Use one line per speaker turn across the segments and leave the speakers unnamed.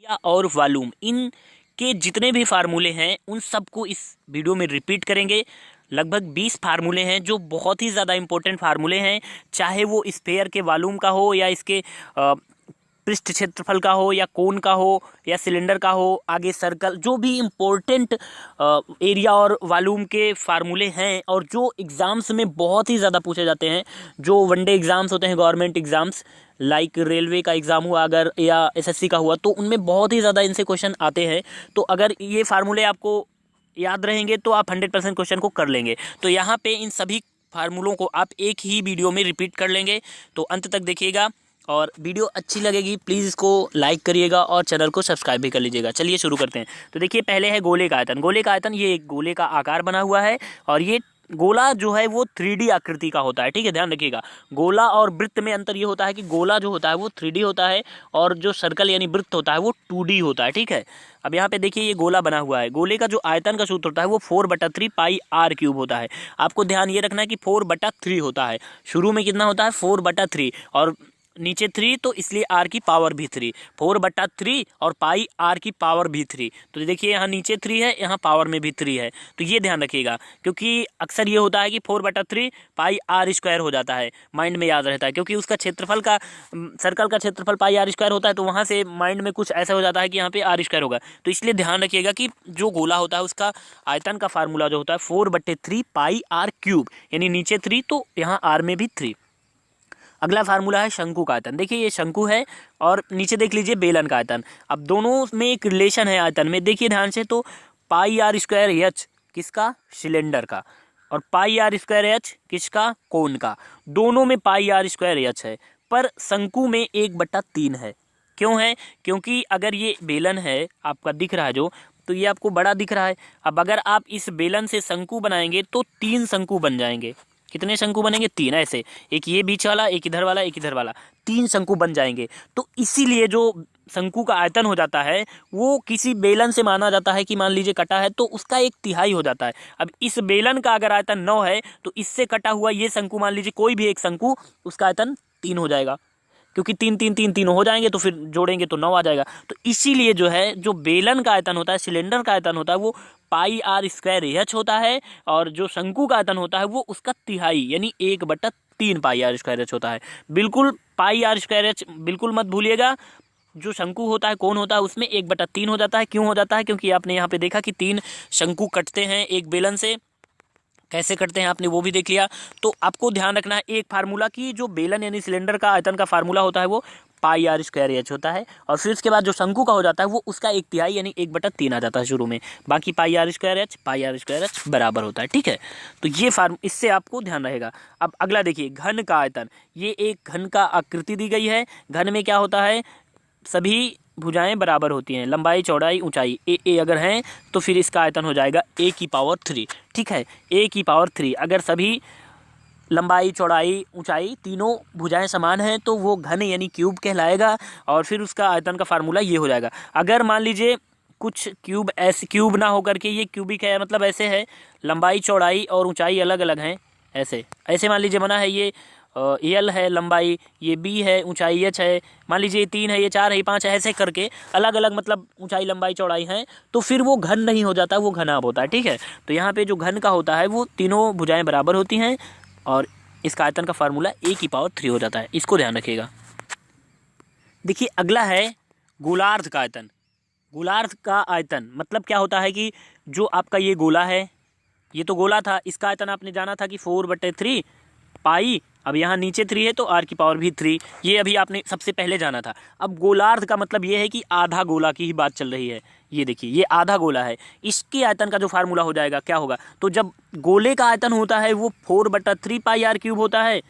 या और वॉल्यूम, इन के जितने भी फार्मूले हैं उन सबको इस वीडियो में रिपीट करेंगे। लगभग 20 फार्मूले हैं जो बहुत ही ज़्यादा इंपॉर्टेंट फार्मूले हैं, चाहे वो स्फेयर के वॉल्यूम का हो या इसके पृष्ठ क्षेत्रफल का हो या कोन का हो या सिलेंडर का हो, आगे सर्कल, जो भी इम्पोर्टेंट एरिया और वॉल्यूम के फार्मूले हैं और जो एग्ज़ाम्स में बहुत ही ज़्यादा पूछे जाते हैं, जो वनडे एग्ज़ाम्स होते हैं, गवर्नमेंट एग्ज़ाम्स लाइक रेलवे का एग्ज़ाम हुआ अगर या एसएससी का हुआ, तो उनमें बहुत ही ज़्यादा इनसे क्वेश्चन आते हैं। तो अगर ये फार्मूले आपको याद रहेंगे तो आप 100% क्वेश्चन को कर लेंगे। तो यहाँ पे इन सभी फार्मूलों को आप एक ही वीडियो में रिपीट कर लेंगे, तो अंत तक देखिएगा। और वीडियो अच्छी लगेगी प्लीज़ इसको लाइक करिएगा और चैनल को सब्सक्राइब भी कर लीजिएगा। चलिए शुरू करते हैं। तो देखिए, पहले है गोले का आयतन। गोले का आयतन, ये एक गोले का आकार बना हुआ है और ये गोला जो है वो 3D आकृति का होता है, ठीक है, ध्यान रखिएगा। गोला और वृत्त में अंतर ये होता है कि गोला जो होता है वो 3D होता है और जो सर्कल यानी वृत्त होता है वो 2D होता है, ठीक है। अब यहाँ पे देखिए, ये गोला बना हुआ है। गोले का जो आयतन का सूत्र होता है वो 4/3 पाई r क्यूब होता है। आपको ध्यान ये रखना है कि 4/3 होता है। शुरू में कितना होता है? 4/3 और नीचे 3, तो इसलिए r की पावर भी 3। 4/3 और पाई r की पावर भी 3। तो देखिए, यहाँ नीचे 3 है, यहाँ पावर में भी 3 है, तो ये ध्यान रखिएगा, क्योंकि अक्सर ये होता है कि 4/3 पाई r² हो जाता है, माइंड में याद रहता है, क्योंकि उसका क्षेत्रफल का सर्कल का क्षेत्रफल पाई r² होता है, तो वहाँ से माइंड में कुछ ऐसा हो जाता है कि यहाँ पे r² होगा। तो इसलिए ध्यान रखिएगा कि जो गोला होता है उसका आयतन का फार्मूला जो होता है 4/3 पाई r³, यानी नीचे 3 तो यहाँ r में भी 3। अगला फार्मूला है शंकु का आयतन। देखिए, ये शंकु है और नीचे देख लीजिए बेलन का आयतन। अब दोनों में एक रिलेशन है आयतन में, देखिए ध्यान से, तो पाई r² h किसका? सिलेंडर का, और पाई r² h किसका? कोन का। दोनों में पाई r² h है, पर शंकु में 1/3 है। क्यों है? क्योंकि अगर ये बेलन है आपका दिख रहा है जो, तो ये आपको बड़ा दिख रहा है। अब अगर आप इस बेलन से शंकु बनाएंगे तो 3 शंकु बन जाएंगे। कितने शंकु बनेंगे? 3, ऐसे, एक ये बीच वाला, एक इधर वाला, एक इधर वाला, 3 शंकु बन जाएंगे। तो इसीलिए जो शंकु का आयतन हो जाता है वो किसी बेलन से माना जाता है कि मान लीजिए कटा है तो उसका 1/3 हो जाता है। अब इस बेलन का अगर आयतन 9 है तो इससे कटा हुआ ये शंकु, मान लीजिए कोई भी एक शंकु, उसका आयतन 3 हो जाएगा, क्योंकि 3 3 3 3 हो जाएंगे, तो फिर जोड़ेंगे तो 9 आ जाएगा। तो इसीलिए जो है, जो बेलन का आयतन होता है, सिलेंडर का आयतन होता है, वो पाई r² h होता है, और जो शंकु का आयतन होता है वो उसका तिहाई यानी 1/3 पाई r² h होता है। बिल्कुल पाई r² h बिल्कुल मत भूलिएगा। जो शंकु होता है, कौन होता है, उसमें 1/3 हो जाता है। क्यों हो जाता है? क्योंकि आपने यहाँ पे देखा कि 3 शंकु कटते हैं एक बेलन से। कैसे करते हैं आपने वो भी देख लिया। तो आपको ध्यान रखना है एक फार्मूला की, जो बेलन यानी सिलेंडर का आयतन का फार्मूला होता है वो पाई r² h होता है, और फिर उसके बाद जो शंकु का हो जाता है वो उसका 1/3 यानी 1/3 आ जाता है शुरू में। बाकी पाई r² h बराबर होता है, ठीक है। तो ये इससे आपको ध्यान रहेगा। अब अगला देखिए, घन का आयतन। ये एक घन का आकृति दी गई है। घन में क्या होता है? सभी भुजाएं बराबर होती हैं, लंबाई, चौड़ाई, ऊंचाई ए अगर हैं तो फिर इसका आयतन हो जाएगा a⁴, ठीक है, a⁴। अगर सभी लंबाई, चौड़ाई, ऊंचाई तीनों भुजाएं समान हैं तो वो घन यानी क्यूब कहलाएगा, और फिर उसका आयतन का फार्मूला ये हो जाएगा। अगर मान लीजिए कुछ क्यूब ऐसे क्यूब ना होकर के ये क्यूबिक है, मतलब ऐसे है, लंबाई, चौड़ाई और ऊंचाई अलग अलग हैं, ऐसे ऐसे मान लीजिए बना है, ये L है लंबाई, ये B है, ऊंचाई H है, मान लीजिए ये 3 है, ये 4 है, ये 5 है, ऐसे करके अलग अलग मतलब ऊंचाई, लंबाई, चौड़ाई है, तो फिर वो घन नहीं हो जाता, वो घनाभ होता है, ठीक है। तो यहाँ पे जो घन का होता है वो तीनों भुजाएं बराबर होती हैं और इसका आयतन का फार्मूला a⁴ हो जाता है, इसको ध्यान रखिएगा। देखिए, अगला है गोलार्ध का आयतन। गोलार्ध का आयतन मतलब क्या होता है कि जो आपका ये गोला है, ये तो गोला था, इसका आयतन आपने जाना था कि 4/3 पाई, अब यहाँ नीचे 3 है तो r की पावर भी 3, ये अभी आपने सबसे पहले जाना था। अब गोलार्ध का मतलब ये है कि आधा गोला की ही बात चल रही है। ये देखिए, ये आधा गोला है, इसके आयतन का जो फार्मूला हो जाएगा क्या होगा? तो जब गोले का आयतन होता है वो 4/3 पाई r³ होता है,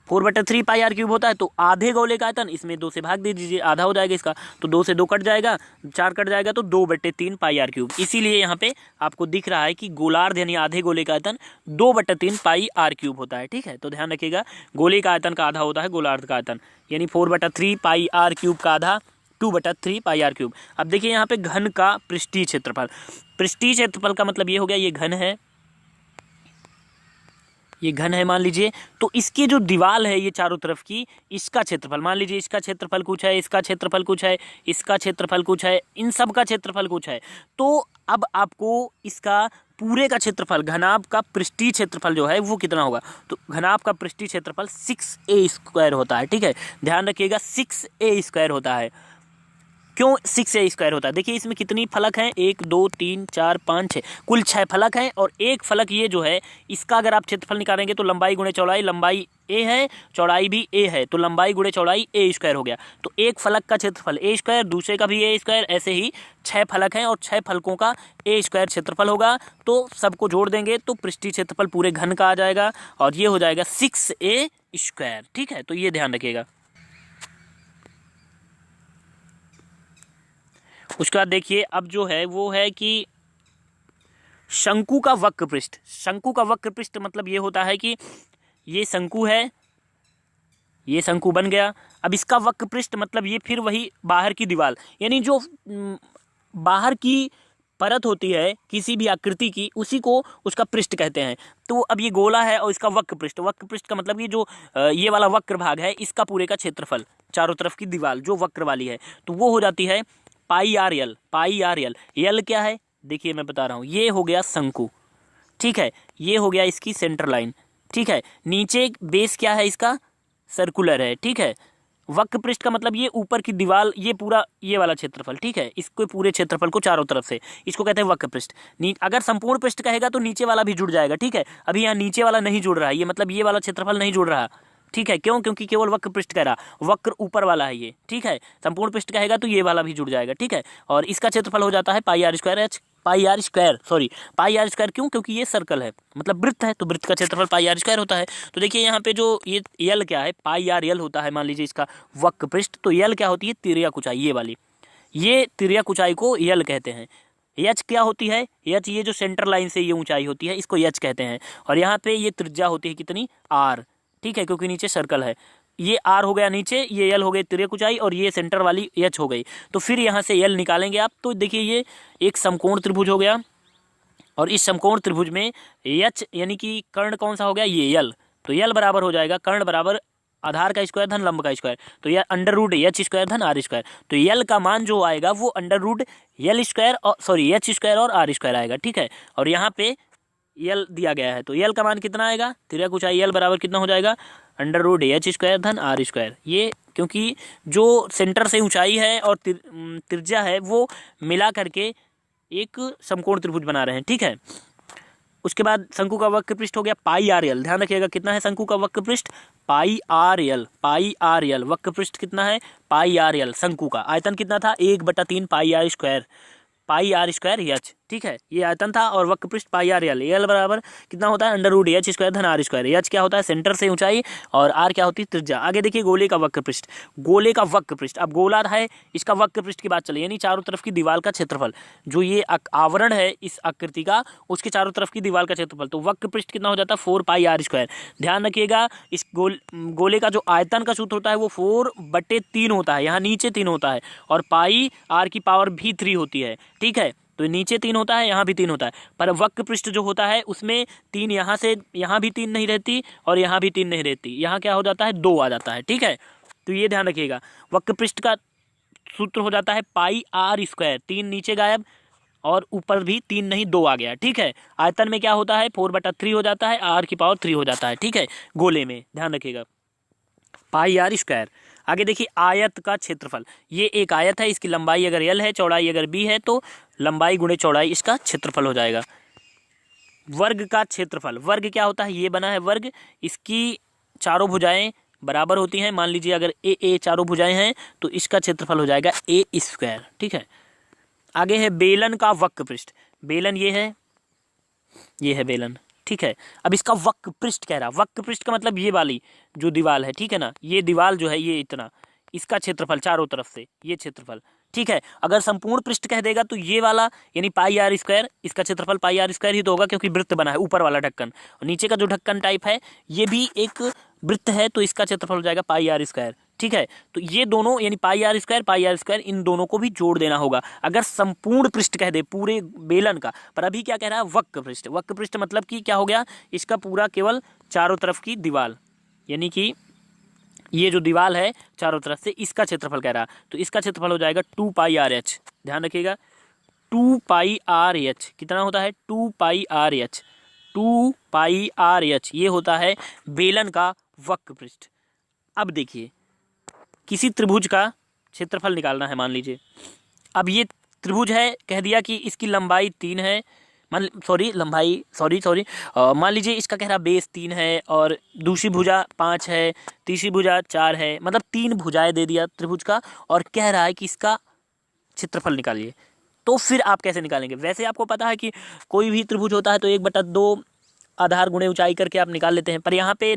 4/3 पाई r³ होता है, तो आधे गोले का आयतन इसमें 2 से भाग दे दीजिए, आधा हो जाएगा इसका, तो 2 से 2 कट जाएगा, 4 कट जाएगा, तो 2/3 पाई r³। इसीलिए यहाँ पे आपको दिख रहा है कि गोलार्ध यानी आधे गोले का आयतन 2/3 पाई r³ होता है, ठीक है। तो ध्यान रखिएगा, गोले का आयतन का आधा होता है गोलार्ध का आयतन, यानी 4/3 पाई r³ का आधा 2/3 पाई r³। अब देखिए यहाँ पे घन का पृष्ठीय क्षेत्रफल। पृष्ठीय क्षेत्रफल का मतलब ये हो गया, ये घन है, ये घन है मान लीजिए, तो इसकी जो दीवार है ये चारों तरफ की, इसका क्षेत्रफल मान लीजिए, इसका क्षेत्रफल कुछ है, इसका क्षेत्रफल कुछ है, इसका क्षेत्रफल कुछ है, इन सब का क्षेत्रफल कुछ है। तो अब आपको इसका पूरे का क्षेत्रफल, घनाभ का पृष्ठीय क्षेत्रफल जो है वो कितना होगा, तो घनाभ का पृष्ठीय क्षेत्रफल 6a² होता है। ठीक है, ध्यान रखिएगा 6a² होता है। क्यों 6a² होता है? देखिए इसमें कितनी फलक हैं, 1 2 3 4 5 6, कुल 6 फलक हैं। और एक फलक ये जो है, इसका अगर आप क्षेत्रफल निकालेंगे तो लंबाई गुणे चौड़ाई, लंबाई a है, चौड़ाई भी a है, तो लंबाई गुणे चौड़ाई a² हो गया। तो एक फलक का क्षेत्रफल a², दूसरे का भी a², ऐसे ही 6 फलक हैं और 6 फलकों का a² क्षेत्रफल होगा। तो सबको जोड़ देंगे तो पृष्ठीय क्षेत्रफल पूरे घन का आ जाएगा और ये हो जाएगा 6a²। ठीक है, तो ये ध्यान रखिएगा। उसके बाद देखिए अब जो है वो है कि शंकु का वक्र पृष्ठ। शंकु का वक्र पृष्ठ मतलब ये होता है कि ये शंकु है, ये शंकु बन गया। अब इसका वक्र पृष्ठ मतलब ये फिर वही बाहर की दीवार, यानी जो बाहर की परत होती है किसी भी आकृति की, उसी को उसका पृष्ठ कहते हैं। तो अब ये गोला है और इसका वक्र पृष्ठ, वक्र पृष्ठ का मतलब ये जो ये वाला वक्र भाग है, इसका पूरे का क्षेत्रफल, चारों तरफ की दीवार जो वक्र वाली है, तो वो हो जाती है pi are L. Pi are यल, यल क्या है देखिए मैं बता रहा हूँ, ये हो गया शंकु। ठीक है, ये हो गया इसकी सेंटर लाइन। ठीक है, नीचे बेस क्या है इसका, सर्कुलर है। ठीक है, वक्र पृष्ठ का मतलब ये ऊपर की दीवार, ये पूरा ये वाला क्षेत्रफल। ठीक है, इसको पूरे क्षेत्रफल को चारों तरफ से, इसको कहते हैं वक्र पृष्ठ। अगर संपूर्ण पृष्ठ कहेगा तो नीचे वाला भी जुड़ जाएगा। ठीक है, अभी यहाँ नीचे वाला नहीं जुड़ रहा है, ये मतलब ये वाला क्षेत्रफल नहीं जुड़ रहा। ठीक है, क्यों? क्योंकि केवल वक्र पृष्ठ कह रहा, वक्र ऊपर वाला है ये। ठीक है, संपूर्ण पृष्ठ कहेगा तो ये वाला भी जुड़ जाएगा। ठीक है, और इसका क्षेत्रफल हो जाता है pi r square h, pi r square. क्यों? क्योंकि ये सर्कल है, मतलब वृत्त है, तो वृत्त का क्षेत्रफल पाई आर स्क्वायर होता है। तो देखिए यहाँ पे जो ये यल क्या है, पाई आर यल होता है मान लीजिए इसका वक्र पृष्ठ। तो यल क्या होती है, तिर्यक ऊंचाई, ये वाली, ये तिर्यक ऊंचाई को यल कहते हैं। यच क्या होती है, यच ये जो सेंटर लाइन से ये ऊंचाई होती है, इसको यच कहते हैं। और यहाँ पे ये त्रिज्या होती है कितनी, आर। ठीक है, क्योंकि नीचे सर्कल है, ये आर हो गया नीचे, ये यल हो गई तिर्यक ऊंचाई, और ये सेंटर वाली एच हो गई। तो फिर यहाँ से यल निकालेंगे आप, तो देखिए ये एक समकोण त्रिभुज हो गया, और इस समकोण त्रिभुज में एच यानी कि कर्ण कौन सा हो गया, ये यल। तो यल बराबर हो जाएगा कर्ण बराबर आधार का स्क्वायर धन लंब का स्क्वायर, तो यह अंडर रूट एच स्क्वायर धन आर स्क्वायर। तो यल का मान जो आएगा वो अंडर रूट यल स्क्वायर और सॉरी एच स्क्वायर और आर स्क्वायर आएगा। ठीक है, और यहाँ पे यल दिया गया है, तो यल का मान कितना आएगा, तिर्यक ऊंचाई यल बराबर कितना हो जाएगा, अंडर रूट एच स्क्वायर धन आर स्क्वायर। ये क्योंकि जो सेंटर से ऊंचाई है और त्रिज्या है वो मिला करके एक समकोण त्रिभुज बना रहे हैं। ठीक है, उसके बाद शंकु का वक्र पृष्ठ हो गया पाई आर यल। ध्यान रखिएगा कितना है शंकु का वक्र पृष्ठ, पाई आर यल। पाई आर यल वक्र पृष्ठ कितना है, पाई आर यल। शंकु का आयतन कितना था, 1/3 pi r square, pi r square h. ठीक है, ये आयतन था, और वक्र पृष्ठ पाई आर यल। यल बराबर कितना होता है, अंडर रूट एच स्क्वायर धन आर स्क्वायर। एच क्या होता है, सेंटर से ऊंचाई, और आर क्या होती है, त्रिज्या। आगे देखिए गोले का वक्र पृष्ठ, गोले का वक्र पृष्ठ, अब गोला है, इसका वक्र पृष्ठ की बात चले, यानी चारों तरफ की दीवार का क्षेत्रफल, जो ये आवरण है इस आकृति का, उसके चारों तरफ की दीवार का क्षेत्रफल। तो वक्र पृष्ठ कितना हो जाता है, 4 पाई आर स्क्वायर। ध्यान रखिएगा इस गोले का जो आयतन का सूत्र होता है वो 4/3 होता है, यहाँ नीचे 3 होता है, और पाई आर की पावर भी 3 होती है। ठीक है, तो नीचे 3 होता है, यहाँ भी 3 होता है, पर वक्र पृष्ठ जो होता है उसमें 3 यहाँ से, यहाँ भी 3 नहीं रहती और यहाँ भी 3 नहीं रहती, यहाँ क्या हो जाता है, 2 आ जाता है। ठीक है, तो ये ध्यान रखिएगा, वक्र पृष्ठ का सूत्र हो जाता है पाई आर स्क्वायर, 3 नीचे गायब और ऊपर भी 3 नहीं 2 आ गया। ठीक है, आयतन में क्या होता है, 4/3 हो जाता है, आर की पावर 3 हो जाता है। ठीक है, गोले में ध्यान रखिएगा पाई आर स्क्वायर। आगे देखिए आयत का क्षेत्रफल, ये एक आयत है, इसकी लंबाई अगर यल है, चौड़ाई अगर बी है, तो लंबाई गुणे चौड़ाई इसका क्षेत्रफल हो जाएगा। वर्ग का क्षेत्रफल, वर्ग क्या होता है, ये बना है वर्ग, इसकी चारों भुजाएं बराबर होती हैं। मान लीजिए अगर ए चारों भुजाएं हैं तो इसका क्षेत्रफल हो जाएगा ए स्क्वायर। ठीक है, आगे है बेलन का वक्र पृष्ठ। बेलन ये है बेलन। ठीक है, अब इसका वक्र पृष्ठ कह रहा, वक्र पृष्ठ का मतलब ये वाली जो दीवार है, ठीक है ना, ये दीवार जो है ये इतना, इसका क्षेत्रफल चारों तरफ से ये क्षेत्रफल। ठीक है, अगर संपूर्ण पृष्ठ कह देगा तो ये वाला यानी पाई आर स्क्वायर, इसका क्षेत्रफल पाई आर स्क्वायर ही तो होगा, क्योंकि वृत्त बना है ऊपर वाला ढक्कन, और नीचे का जो ढक्कन टाइप है ये भी एक वृत्त है, तो इसका क्षेत्रफल हो जाएगा पाई आर स्क्वायर। ठीक है। तो ये दोनों यानी पाई आर स्क्वायर इन दोनों को भी जोड़ देना होगा अगर संपूर्ण पृष्ठ कह दे पूरे बेलन का। पर अभी क्या कह रहा है, वक्र पृष्ठ। वक्र पृष्ठ मतलब कि क्या हो गया, इसका पूरा केवल चारों तरफ की दीवार, यानी कि ये जो दीवार है चारों तरफ से, इसका क्षेत्रफल कह रहा है। तो इसका क्षेत्रफल हो जाएगा 2 पाई आर एच। ध्यान रखिएगा 2 पाई आर एच कितना होता है, 2 पाई आर एच। 2 पाई आर एच ये होता है बेलन का वक्र पृष्ठ। अब देखिए किसी त्रिभुज का क्षेत्रफल निकालना है, मान लीजिए अब ये त्रिभुज है, कह दिया कि इसकी लंबाई 3 है, मान लीजिए इसका कह रहा बेस 3 है और दूसरी भुजा 5 है, तीसरी भुजा 4 है, मतलब 3 भुजाएं दे दिया त्रिभुज का और कह रहा है कि इसका क्षेत्रफल निकालिए। तो फिर आप कैसे निकालेंगे, वैसे आपको पता है कि कोई भी त्रिभुज होता है तो 1/2 आधार गुणे ऊंचाई करके आप निकाल लेते हैं, पर यहाँ पे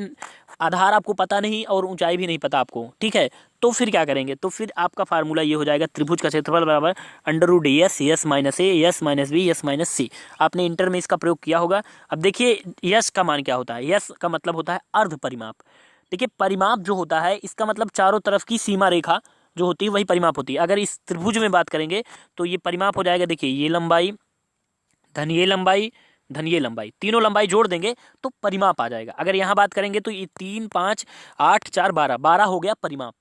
आधार आपको पता नहीं और ऊंचाई भी नहीं पता आपको, ठीक है। तो फिर क्या करेंगे, तो फिर आपका फार्मूला ये हो जाएगा, त्रिभुज का क्षेत्रफल बराबर √S S - A S - B S - C। आपने इंटर में इसका प्रयोग किया होगा। अब देखिए यश का मान क्या होता है, यश का मतलब होता है अर्ध परिमाप। देखिए परिमाप जो होता है इसका मतलब चारों तरफ की सीमा रेखा जो होती है वही परिमाप होती है। अगर इस त्रिभुज में बात करेंगे तो ये परिमाप हो जाएगा, देखिए ये लंबाई धन ये लंबाई धन ये लंबाई, तीनों लंबाई जोड़ देंगे तो परिमाप आ जाएगा। अगर यहाँ बात करेंगे तो ये 3 5 8 4 12 हो गया परिमाप,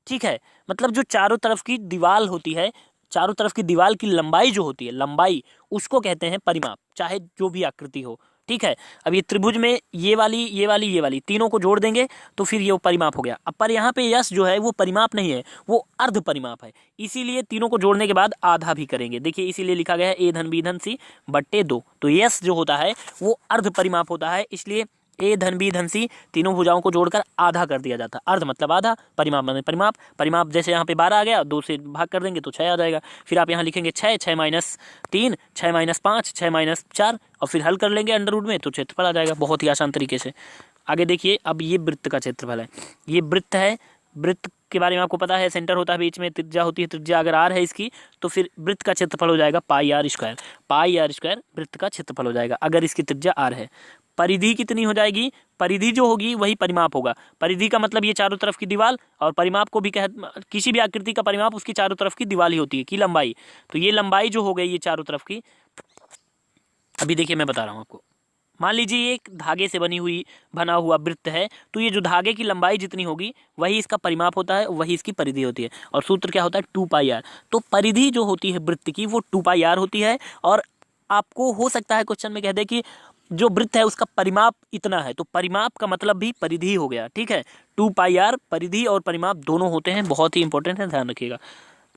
ठीक है। मतलब जो चारों तरफ की दीवार होती है, चारों तरफ की दीवार की लंबाई जो होती है, लंबाई उसको कहते हैं परिमाप, चाहे जो भी आकृति हो, ठीक है। अब ये त्रिभुज में ये वाली तीनों को जोड़ देंगे तो फिर ये परिमाप हो गया। अब पर यहाँ पे यश जो है वो परिमाप नहीं है, वो अर्ध परिमाप है, इसीलिए तीनों को जोड़ने के बाद आधा भी करेंगे। देखिए इसीलिए लिखा गया है A धन B धन C बट्टे 2। तो यश जो होता है वो अर्ध परिमाप होता है, इसलिए A धन B धन C तीनों भुजाओं को जोड़कर आधा कर दिया जाता है। अर्ध मतलब आधा, परिमाप मतलब परिमाप। परिमाप जैसे यहाँ पे 12 आ गया, 2 से भाग कर देंगे तो 6 आ जाएगा। फिर आप यहाँ लिखेंगे 6 6 - 3 6 - 5 6 - 4 और फिर हल कर लेंगे अंडर रूट में तो क्षेत्रफल आ जाएगा बहुत ही आसान तरीके से। आगे देखिए अब ये वृत्त का क्षेत्रफल है, ये वृत्त है। वृत्त के बारे में आपको पता है, सेंटर होता है बीच में, त्रिज्या होती है, त्रिज्या अगर r है इसकी तो फिर वृत्त का क्षेत्रफल हो जाएगा पाई आर स्क्वायर वृत्त का क्षेत्रफल हो जाएगा अगर इसकी त्रिज्या r है। परिधि कितनी हो जाएगी, परिधि जो होगी वही परिमाप होगा। परिधि का मतलब ये चारों तरफ की दीवार, और परिमाप को भी किसी भी आकृति का परिमाप उसकी चारों तरफ की दीवार ही होती है की लंबाई। तो ये लंबाई जो हो गई ये चारों तरफ की, अभी देखिए मैं बता रहा हूँ आपको। मान लीजिए ये एक धागे से बना हुआ वृत्त है, तो ये जो धागे की लंबाई जितनी होगी वही इसका परिमाप होता है, वही इसकी परिधि होती है। और सूत्र क्या होता है 2 पाई आर। तो परिधि जो होती है वृत्त की वो 2 पाई आर होती है। और आपको हो सकता है क्वेश्चन में कह दे कि जो वृत्त है उसका परिमाप इतना है, तो परिमाप का मतलब भी परिधि हो गया, ठीक है। 2 पाई आर परिधि और परिमाप दोनों होते हैं, बहुत ही इंपॉर्टेंट है, ध्यान रखिएगा।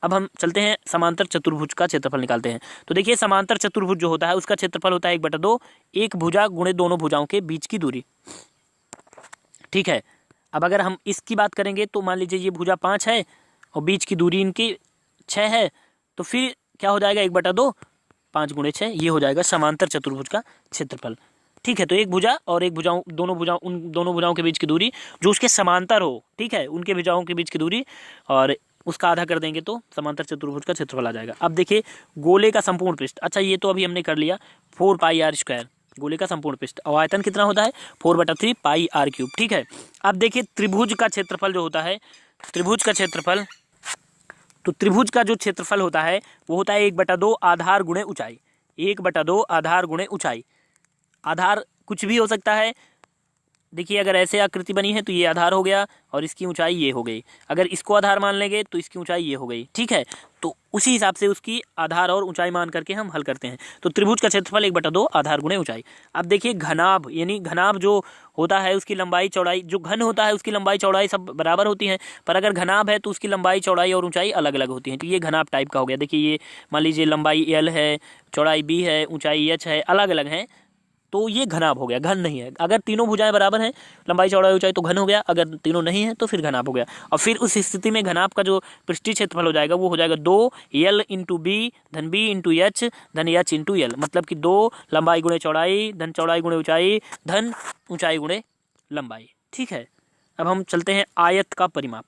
अब हम चलते हैं समांतर चतुर्भुज का क्षेत्रफल निकालते हैं। तो देखिए समांतर चतुर्भुज जो होता है उसका क्षेत्रफल होता है 1/2 एक भुजा गुणे दोनों भुजाओं के बीच की दूरी, ठीक है। अब अगर हम इसकी बात करेंगे तो मान लीजिए ये भुजा 5 है और बीच की दूरी इनकी 6 है, तो फिर क्या हो जाएगा 1/2 5 गुणे 6, ये हो जाएगा समांतर चतुर्भुज का क्षेत्रफल, ठीक है। तो एक भुजा और एक भुजाओं उन दोनों भुजाओं के बीच की दूरी जो उसके समांतर हो, ठीक है, उनके भुजाओं के बीच की दूरी और उसका आधा कर देंगे तो समांतर चतुर्भुज का क्षेत्रफल आ जाएगा। अब देखिए गोले का संपूर्ण पृष्ठ, अच्छा ये तो अभी हमने कर लिया 4 पाई आर स्क्वायर, गोले का संपूर्ण पृष्ठ। और आयतन कितना होता है 4/3 पाई आर क्यूब, ठीक है। अब देखिए त्रिभुज का क्षेत्रफल जो होता है, त्रिभुज का क्षेत्रफल, तो त्रिभुज का जो क्षेत्रफल होता है वो होता है 1/2 आधार गुणे ऊंचाई, 1/2 आधार गुणे ऊंचाई। आधार कुछ भी हो सकता है, देखिए अगर ऐसे आकृति बनी है तो ये आधार हो गया और इसकी ऊंचाई ये हो गई, अगर इसको आधार मान लेंगे तो इसकी ऊंचाई ये हो गई, ठीक है। तो उसी हिसाब से उसकी आधार और ऊंचाई मान करके हम हल करते हैं। तो त्रिभुज का क्षेत्रफल 1/2 आधार गुणे ऊंचाई। अब देखिए घनाभ, यानी घनाभ जो होता है उसकी लंबाई चौड़ाई, जो घन होता है उसकी लंबाई चौड़ाई सब बराबर होती है, पर अगर घनाभ है तो उसकी लंबाई चौड़ाई और ऊंचाई अलग अलग होती है। तो ये घनाभ टाइप का हो गया। देखिए ये मान लीजिए लंबाई L है, चौड़ाई B है, ऊंचाई H है, अलग अलग है, तो ये घनाभ हो गया, घन नहीं है। अगर तीनों भुजाएं बराबर हैं लंबाई चौड़ाई ऊंचाई तो घन हो गया, अगर तीनों नहीं है तो फिर घनाभ हो गया। और फिर उस स्थिति में घनाभ का जो पृष्ठीय क्षेत्रफल हो जाएगा वो हो जाएगा 2L × B धन B × H धन H × L, मतलब कि 2 लंबाई गुणे चौड़ाई धन चौड़ाई गुणे ऊंचाई धन ऊंचाई गुणे लंबाई, ठीक है। अब हम चलते हैं आयत का परिमाप।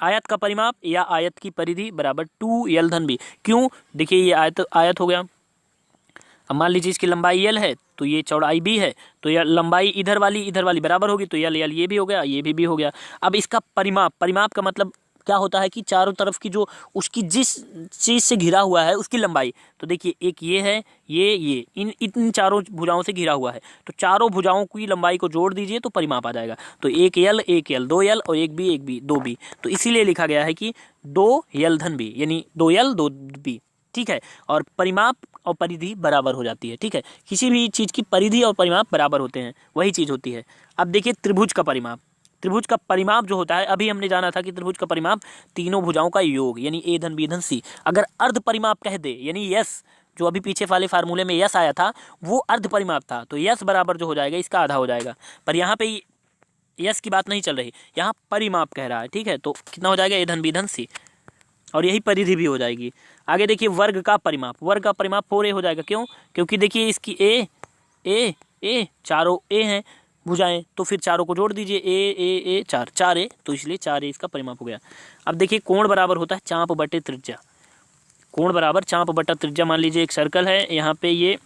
आयत का परिमाप या आयत की परिधि बराबर 2L धन B। क्यों, देखिए ये आयत हो गया, अब मान लीजिए इसकी लंबाई l है तो ये चौड़ाई b है, तो यह लंबाई इधर वाली बराबर होगी, तो l ये भी हो गया, ये भी हो गया। अब इसका परिमाप का मतलब क्या होता है कि चारों तरफ की जो उसकी जिस चीज़ से घिरा हुआ है उसकी लंबाई। तो देखिए एक ये है, ये इन चारों भुजाओं से घिरा हुआ है, तो चारों भुजाओं की लंबाई को जोड़ दीजिए तो परिमाप आ जाएगा। तो एक l 2l और एक b 2b। तो इसीलिए लिखा गया है कि 2l धन b, यानी 2l 2b। ठीक है, और परिमाप और परिधि बराबर हो जाती है। ठीक है, किसी भी चीज़ की परिधि और परिमाप बराबर होते हैं, वही चीज़ होती है। अब देखिए त्रिभुज का परिमाप। त्रिभुज का परिमाप जो होता है, अभी हमने जाना था कि त्रिभुज का परिमाप तीनों भुजाओं का योग, यानी a धन b धन c। अगर अर्ध परिमाप कह दे, यानी यस, जो अभी पीछे वाले फार्मूले में यस आया था वो अर्ध परिमाप था, तो यस बराबर जो हो जाएगा इसका आधा हो जाएगा। पर यहाँ पे यस की बात नहीं चल रही, यहाँ परिमाप कह रहा है। ठीक है, तो कितना हो जाएगा a धन b धन c, और यही परिधि भी हो जाएगी। आगे देखिए वर्ग का परिमाप। वर्ग का परिमाप 4a हो जाएगा। क्यों? क्योंकि देखिए इसकी ए चारों ए हैं भुजाएं, तो फिर चारों को जोड़ दीजिए, ए 4a, तो इसलिए 4a इसका परिमाप हो गया। अब देखिए कोण बराबर होता है चाप बटे त्रिज्या। कोण बराबर चाप बटा त्रिज्या। मान लीजिए एक सर्कल है, यहाँ पे ये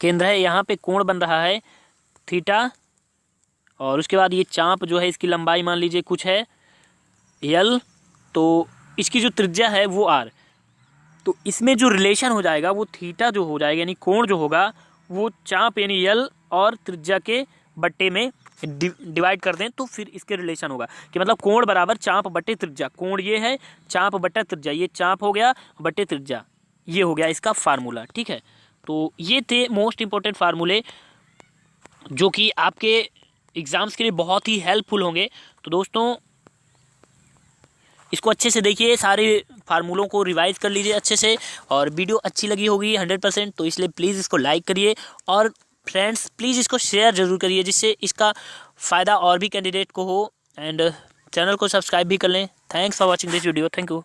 केंद्र है, यहाँ पे कोण बन रहा है थीटा, और उसके बाद ये चाप जो है इसकी लंबाई मान लीजिए कुछ है l, तो इसकी जो त्रिज्या है वो r। तो इसमें जो रिलेशन हो जाएगा वो थीटा जो हो जाएगा, यानी कोण जो होगा वो चाप यानी l और त्रिज्या के बट्टे में डिवाइड कर दें तो फिर इसके रिलेशन होगा कि मतलब कोण बराबर चाप बट्टे त्रिज्या। कोण ये है, चाप बट्टा त्रिज्या, ये चाप हो गया बट्टे त्रिज्या, ये हो गया इसका फार्मूला। ठीक है, तो ये थे मोस्ट इंपॉर्टेंट फार्मूले जो कि आपके एग्जाम्स के लिए बहुत ही हेल्पफुल होंगे। तो दोस्तों इसको अच्छे से देखिए, सारे फार्मूलों को रिवाइज कर लीजिए अच्छे से, और वीडियो अच्छी लगी होगी 100%, तो इसलिए प्लीज़ इसको लाइक करिए, और फ्रेंड्स प्लीज़ इसको शेयर ज़रूर करिए जिससे इसका फ़ायदा और भी कैंडिडेट को हो, एंड चैनल को सब्सक्राइब भी कर लें। Thanks for watching this video. Thank you.